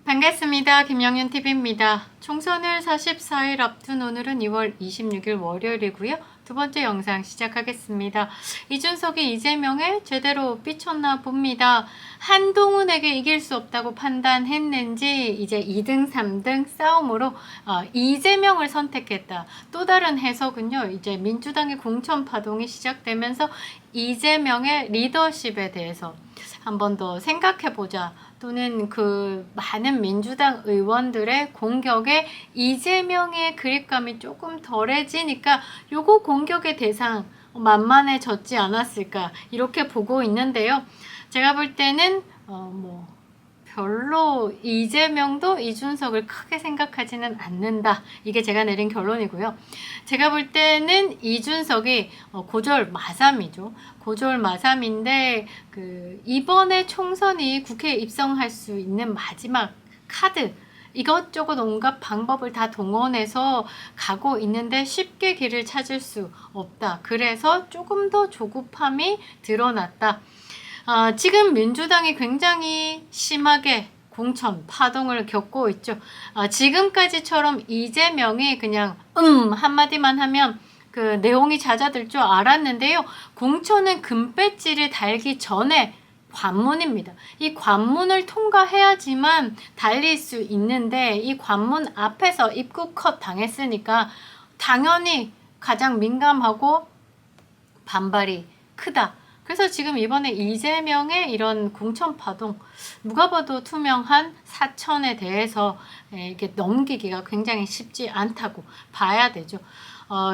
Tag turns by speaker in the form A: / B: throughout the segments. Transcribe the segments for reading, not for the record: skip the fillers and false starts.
A: 반갑습니다. 김영윤TV입니다. 총선을 44일 앞둔 오늘은 2월 26일 월요일이고요. 두 번째 영상 시작하겠습니다. 이준석이 이재명에 제대로 삐쳤나 봅니다. 한동훈에게 이길 수 없다고 판단했는지 이제 2등, 3등 싸움으로 이재명을 선택했다. 또 다른 해석은요. 이제 민주당의 공천 파동이 시작되면서 이재명의 리더십에 대해서 한 번 더 생각해보자. 또는 그 많은 민주당 의원들의 공격에 이재명의 그립감이 조금 덜해지니까 요거 공격의 대상 만만해졌지 않았을까 이렇게 보고 있는데요. 제가 볼 때는 별로 이재명도 이준석을 크게 생각하지는 않는다. 이게 제가 내린 결론이고요. 제가 볼 때는 이준석이 고졸 마삼이죠. 고졸 마삼인데 이번에 총선이 국회에 입성할 수 있는 마지막 카드 이것저것 온갖 방법을 다 동원해서 가고 있는데 쉽게 길을 찾을 수 없다. 그래서 조금 더 조급함이 드러났다. 지금 민주당이 굉장히 심하게 공천 파동을 겪고 있죠. 지금까지처럼 이재명이 그냥 한마디만 하면 그 내용이 잦아들 줄 알았는데요. 공천은 금배지를 달기 전에 관문입니다. 이 관문을 통과해야지만 달릴 수 있는데 이 관문 앞에서 입구 컷 당했으니까 당연히 가장 민감하고 반발이 크다. 그래서 지금 이번에 이재명의 이런 공천 파동 누가 봐도 투명한 사천에 대해서 이렇게 넘기기가 굉장히 쉽지 않다고 봐야 되죠.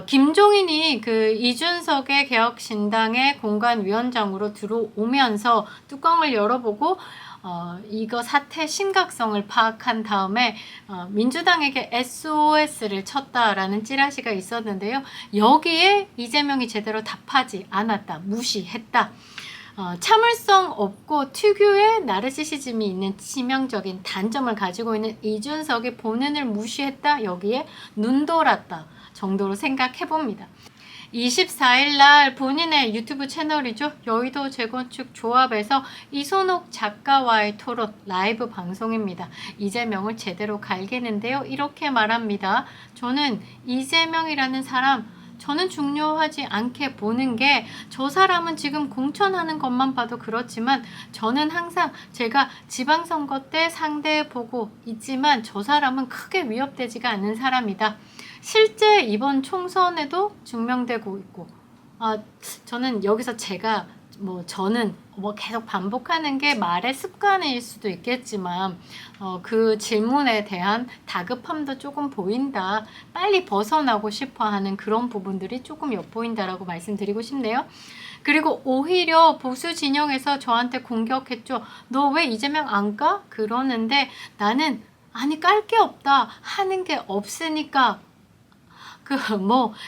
A: 김종인이 이준석의 개혁신당의 공관위원장으로 들어오면서 뚜껑을 열어보고 이거 사태 심각성을 파악한 다음에 민주당에게 SOS를 쳤다라는 찌라시가 있었는데요. 여기에 이재명이 제대로 답하지 않았다. 무시했다. 참을성 없고 특유의 나르시시즘이 있는 치명적인 단점을 가지고 있는 이준석의 본인을 무시했다. 여기에 눈 돌았다 정도로 생각해봅니다. 24일 날 본인의 유튜브 채널이죠. 여의도 재건축 조합에서 이손옥 작가와의 토론 라이브 방송입니다. 이재명을 제대로 갈기는데요. 이렇게 말합니다. 저는 이재명이라는 사람 저는 중요하지 않게 보는 게 저 사람은 지금 공천하는 것만 봐도 그렇지만 저는 항상 제가 지방선거 때 상대해 보고 있지만 저 사람은 크게 위협되지가 않는 사람이다. 실제 이번 총선에도 증명되고 있고 저는 여기서 제가 저는 계속 반복하는 게 말의 습관일 수도 있겠지만 그 질문에 대한 다급함도 조금 보인다. 빨리 벗어나고 싶어 하는 그런 부분들이 조금 엿보인다라고 말씀드리고 싶네요. 그리고 오히려 보수 진영에서 저한테 공격했죠. 너 왜 이재명 안 까? 그러는데 나는 아니 깔 게 없다. 하는 게 없으니까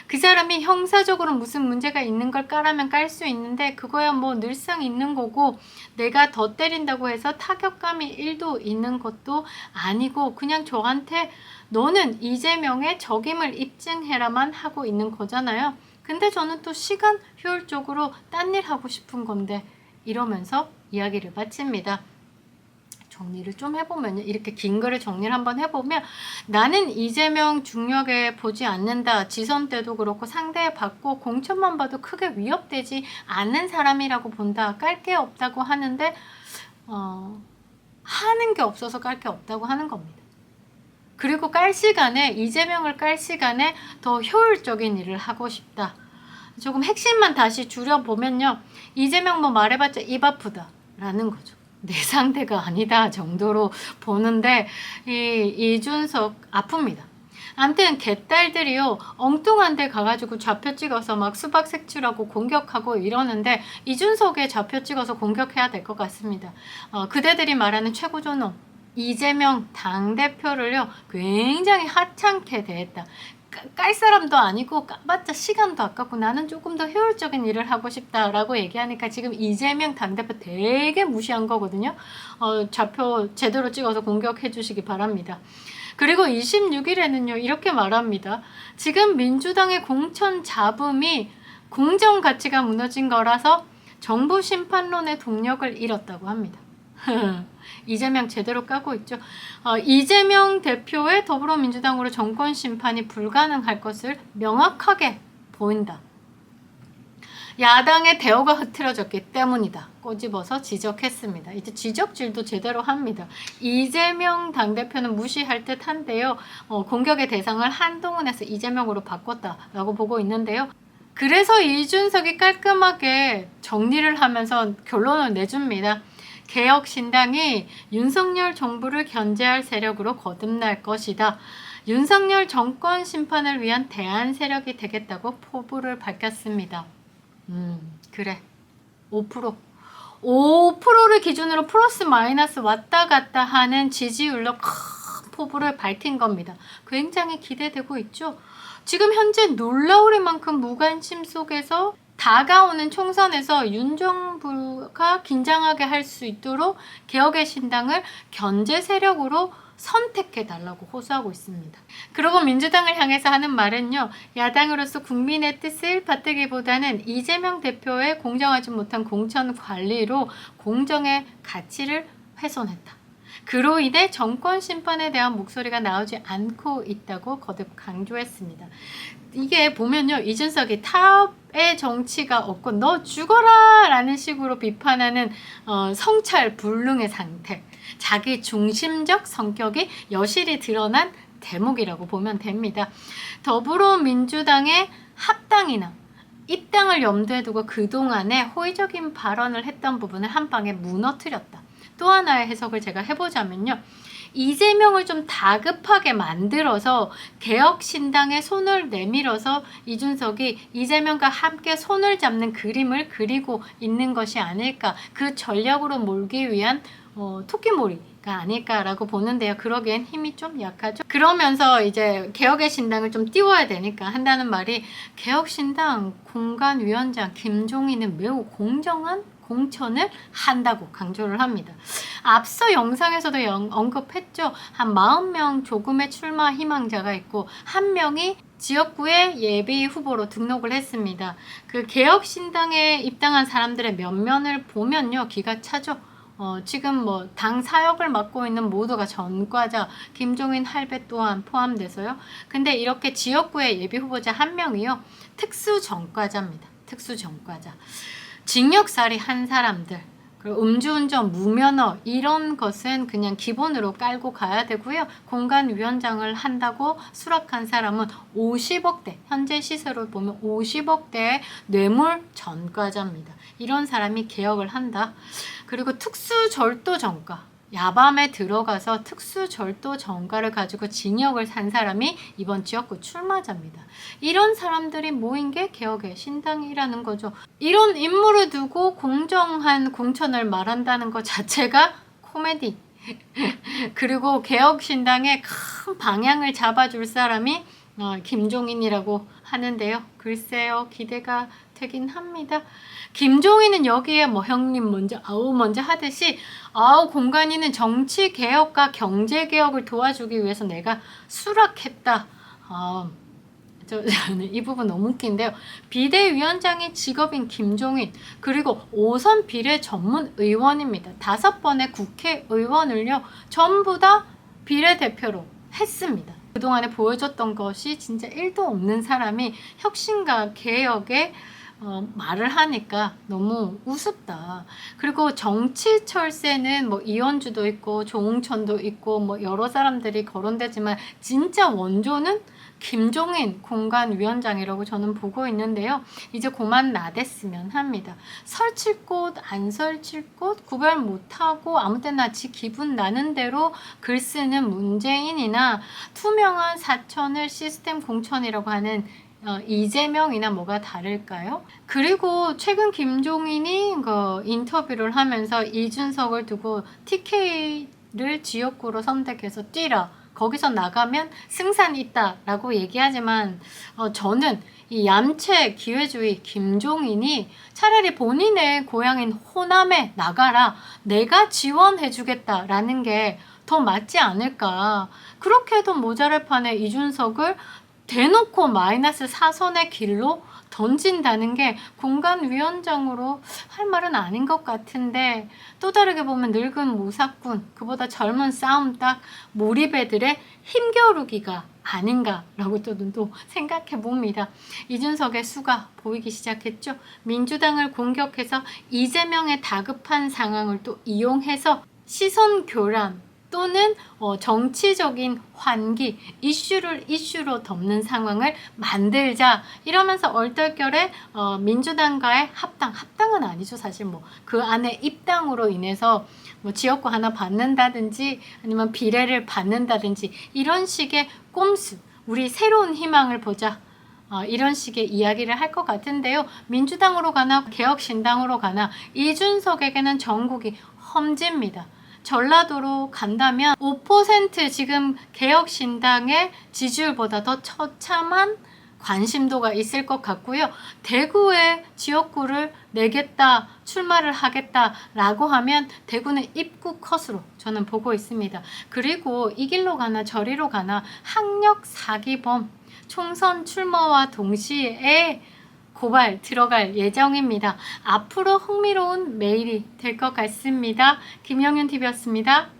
A: 그 사람이 형사적으로 무슨 문제가 있는 걸 까라면 깔 수 있는데 그거야 늘상 있는 거고 내가 더 때린다고 해서 타격감이 1도 있는 것도 아니고 그냥 저한테 너는 이재명의 적임을 입증해라만 하고 있는 거잖아요. 근데 저는 또 시간 효율적으로 딴 일 하고 싶은 건데 이러면서 이야기를 마칩니다. 정리를 좀 해보면요. 이렇게 긴 글을 정리를 한번 해보면 나는 이재명 중요하게 보지 않는다. 지선 때도 그렇고 상대받고 공천만 봐도 크게 위협되지 않는 사람이라고 본다. 깔 게 없다고 하는데 하는 게 없어서 깔 게 없다고 하는 겁니다. 그리고 이재명을 깔 시간에 더 효율적인 일을 하고 싶다. 조금 핵심만 다시 줄여보면요. 이재명 말해봤자 입 아프다 라는 거죠. 내 상대가 아니다 정도로 보는데 이준석 아픕니다. 아무튼 개딸들이요 엉뚱한 데 가가지고 좌표 찍어서 막 수박 색출하고 공격하고 이러는데 이준석의 좌표 찍어서 공격해야 될 것 같습니다. 그대들이 말하는 최고존엄 이재명 당대표를요 굉장히 하찮게 대했다. 깔 사람도 아니고 까봤자 시간도 아깝고 나는 조금 더 효율적인 일을 하고 싶다라고 얘기하니까 지금 이재명 당대표 되게 무시한 거거든요. 좌표 제대로 찍어서 공격해 주시기 바랍니다. 그리고 26일에는요 이렇게 말합니다. 지금 민주당의 공천 잡음이 공정 가치가 무너진 거라서 정부 심판론의 동력을 잃었다고 합니다. 이재명 제대로 까고 있죠. 이재명 대표의 더불어민주당으로 정권 심판이 불가능할 것을 명확하게 보인다. 야당의 대우가 흐트러졌기 때문이다. 꼬집어서 지적했습니다. 이제 지적질도 제대로 합니다. 이재명 당대표는 무시할 듯 한데요. 공격의 대상을 한동훈에서 이재명으로 바꿨다라고 보고 있는데요. 그래서 이준석이 깔끔하게 정리를 하면서 결론을 내줍니다. 개혁신당이 윤석열 정부를 견제할 세력으로 거듭날 것이다. 윤석열 정권 심판을 위한 대안 세력이 되겠다고 포부를 밝혔습니다. 그래. 5%. 5%를 기준으로 플러스 마이너스 왔다 갔다 하는 지지율로 큰 포부를 밝힌 겁니다. 굉장히 기대되고 있죠. 지금 현재 놀라우리만큼 무관심 속에서 다가오는 총선에서 윤 정부가 긴장하게 할 수 있도록 개혁의 신당을 견제 세력으로 선택해달라고 호소하고 있습니다. 그리고 민주당을 향해서 하는 말은요. 야당으로서 국민의 뜻을 받들기보다는 이재명 대표의 공정하지 못한 공천 관리로 공정의 가치를 훼손했다. 그로 인해 정권 심판에 대한 목소리가 나오지 않고 있다고 거듭 강조했습니다. 이게 보면요. 이준석이 탑의 정치가 없고 너 죽어라 라는 식으로 비판하는 성찰불능의 상태. 자기 중심적 성격이 여실히 드러난 대목이라고 보면 됩니다. 더불어민주당의 합당이나 입당을 염두에 두고 그동안에 호의적인 발언을 했던 부분을 한 방에 무너뜨렸다. 또 하나의 해석을 제가 해보자면요. 이재명을 좀 다급하게 만들어서 개혁신당에 손을 내밀어서 이준석이 이재명과 함께 손을 잡는 그림을 그리고 있는 것이 아닐까. 그 전략으로 몰기 위한 토끼몰이가 아닐까라고 보는데요. 그러기엔 힘이 좀 약하죠. 그러면서 이제 개혁의 신당을 좀 띄워야 되니까 한다는 말이 개혁신당 공관위원장 김종인은 매우 공정한 공천을 한다고 강조를 합니다. 앞서 영상에서도 언급했죠. 한 40명 조금의 출마 희망자가 있고 한 명이 지역구의 예비 후보로 등록을 했습니다. 그 개혁신당에 입당한 사람들의 면면을 보면요. 기가 차죠. 지금 뭐 당 사역을 맡고 있는 모두가 전과자, 김종인 할배 또한 포함돼서요. 근데 이렇게 지역구의 예비 후보자 한 명이요. 특수 전과자입니다. 특수 전과자. 징역살이 한 사람들, 그리고 음주운전, 무면허 이런 것은 그냥 기본으로 깔고 가야 되고요. 공관위원장을 한다고 수락한 사람은 50억대, 현재 시세로 보면 50억대의 뇌물 전과자입니다. 이런 사람이 개혁을 한다. 그리고 특수절도전과, 야밤에 들어가서 특수절도전과를 가지고 징역을 산 사람이 이번 지역구 출마자입니다. 이런 사람들이 모인 게 개혁의 신당이라는 거죠. 이런 인물을 두고 공정한 공천을 말한다는 것 자체가 코미디. 그리고 개혁신당의 큰 방향을 잡아줄 사람이 김종인이라고 하는데요. 글쎄요, 기대가 되긴 합니다. 김종인은 여기에 뭐 형님 먼저 먼저 하듯이 공관위는 정치 개혁과 경제 개혁을 도와주기 위해서 내가 수락했다. 저는 이 부분 너무 웃긴데요. 비대위원장이 직업인 김종인, 그리고 5선 비례 전문 의원입니다. 5번의 국회의원을요 전부 다 비례대표로 했습니다. 그동안에 보여줬던 것이 진짜 1도 없는 사람이 혁신과 개혁에 말을 하니까 너무 우습다. 그리고 정치 철새는 뭐 이현주도 있고 조홍천도 있고 뭐 여러 사람들이 거론되지만 진짜 원조는 김종인 공관위원장이라고 저는 보고 있는데요. 이제 그만 나댔으면 합니다. 설칠 곳, 안 설칠 곳 구별 못하고 아무 때나 지 기분 나는 대로 글 쓰는 문재인이나 투명한 사천을 시스템 공천이라고 하는 이재명이나 뭐가 다를까요? 그리고 최근 김종인이 인터뷰를 하면서 이준석을 두고 TK를 지역구로 선택해서 뛰라. 거기서 나가면 승산 있다라고 얘기하지만 저는 이 얌체 기회주의 김종인이 차라리 본인의 고향인 호남에 나가라. 내가 지원해주겠다라는 게 더 맞지 않을까. 그렇게 해도 모자랄 판에 이준석을 대놓고 마이너스 사선의 길로 던진다는 게 공간위원장으로 할 말은 아닌 것 같은데, 또 다르게 보면 늙은 모사꾼, 그보다 젊은 싸움딱 몰입애들의 힘겨루기가 아닌가라고 또 생각해 봅니다. 이준석의 수가 보이기 시작했죠. 민주당을 공격해서 이재명의 다급한 상황을 또 이용해서 시선 교란 또는 정치적인 환기, 이슈를 이슈로 덮는 상황을 만들자 이러면서 얼떨결에 민주당과의 합당은 아니죠. 사실 뭐 그 안에 입당으로 인해서 뭐 지역구 하나 받는다든지 아니면 비례를 받는다든지 이런 식의 꼼수, 우리 새로운 희망을 보자, 이런 식의 이야기를 할 것 같은데요. 민주당으로 가나 개혁신당으로 가나 이준석에게는 전국이 험지입니다. 전라도로 간다면 5% 지금 개혁신당의 지지율보다 더 처참한 관심도가 있을 것 같고요. 대구의 지역구를 내겠다, 출마를 하겠다라고 하면 대구는 입구 컷으로 저는 보고 있습니다. 그리고 이 길로 가나 저리로 가나 학력 사기범 총선 출마와 동시에 고발 들어갈 예정입니다. 앞으로 흥미로운 메일이 될 것 같습니다. 김영윤 TV였습니다.